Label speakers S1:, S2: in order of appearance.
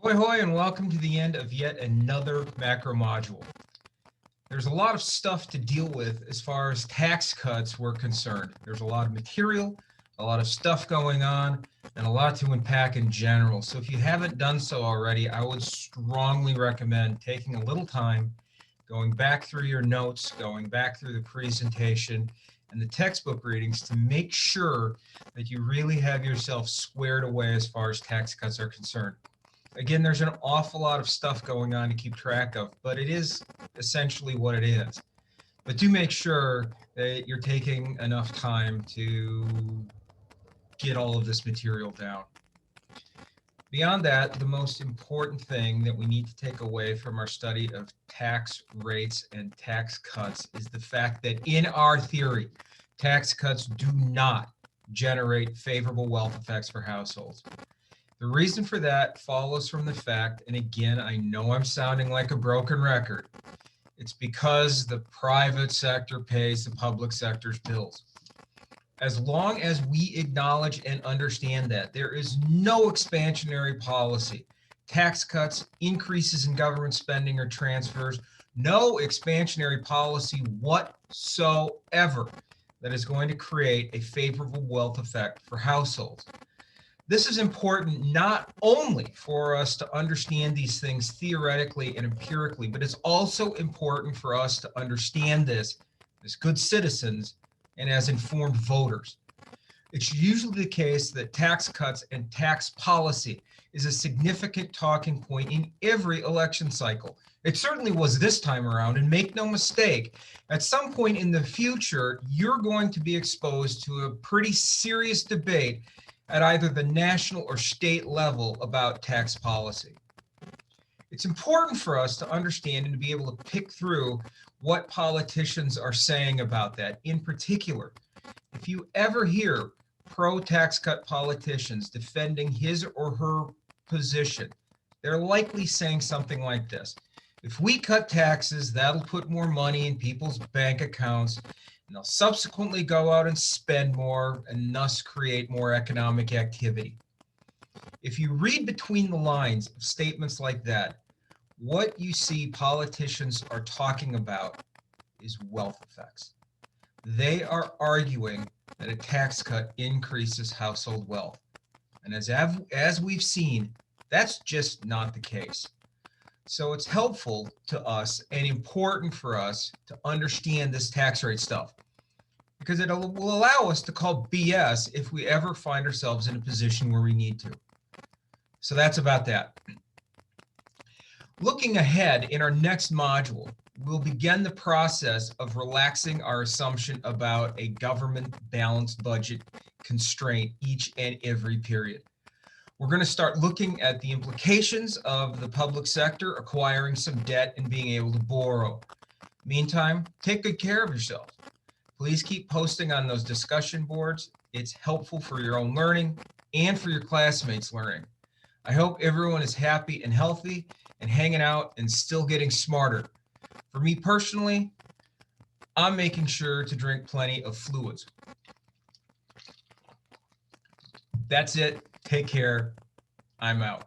S1: Hoi hoi and welcome to the end of yet another macro module. There's a lot of stuff to deal with as far as tax cuts were concerned. There's a lot of material, a lot of stuff going on, and a lot to unpack in general. So if you haven't done so already, I would strongly recommend taking a little time, going back through your notes, going back through the presentation and the textbook readings to make sure that you really have yourself squared away as far as tax cuts are concerned. Again, there's an awful lot of stuff going on to keep track of, but it is essentially what it is. But do make sure that you're taking enough time to get all of this material down. Beyond that, the most important thing that we need to take away from our study of tax rates and tax cuts is the fact that in our theory, tax cuts do not generate favorable wealth effects for households. The reason for that follows from the fact, and again, I know I'm sounding like a broken record, it's because the private sector pays the public sector's bills. As long as we acknowledge and understand that, there is no expansionary policy, tax cuts, increases in government spending or transfers, no expansionary policy whatsoever that is going to create a favorable wealth effect for households. This is important not only for us to understand these things theoretically and empirically, but it's also important for us to understand this as good citizens and as informed voters. It's usually the case that tax cuts and tax policy is a significant talking point in every election cycle. It certainly was this time around, and make no mistake, at some point in the future, you're going to be exposed to a pretty serious debate at either the national or state level about tax policy. It's important for us to understand and to be able to pick through what politicians are saying about that. In particular, if you ever hear pro-tax cut politicians defending his or her position, they're likely saying something like this. If we cut taxes, that'll put more money in people's bank accounts, and they'll subsequently go out and spend more and thus create more economic activity. If you read between the lines of statements like that, what you see politicians are talking about is wealth effects. They are arguing that a tax cut increases household wealth. And as we've seen, that's just not the case. So it's helpful to us and important for us to understand this tax rate stuff, because it will allow us to call BS if we ever find ourselves in a position where we need to. So that's about that. Looking ahead, in our next module, we'll begin the process of relaxing our assumption about a government balanced budget constraint each and every period. We're going to start looking at the implications of the public sector acquiring some debt and being able to borrow. Meantime, take good care of yourself. Please keep posting on those discussion boards. It's helpful for your own learning and for your classmates' learning. I hope everyone is happy and healthy and hanging out and still getting smarter. For me personally, I'm making sure to drink plenty of fluids. That's it. Take care. I'm out.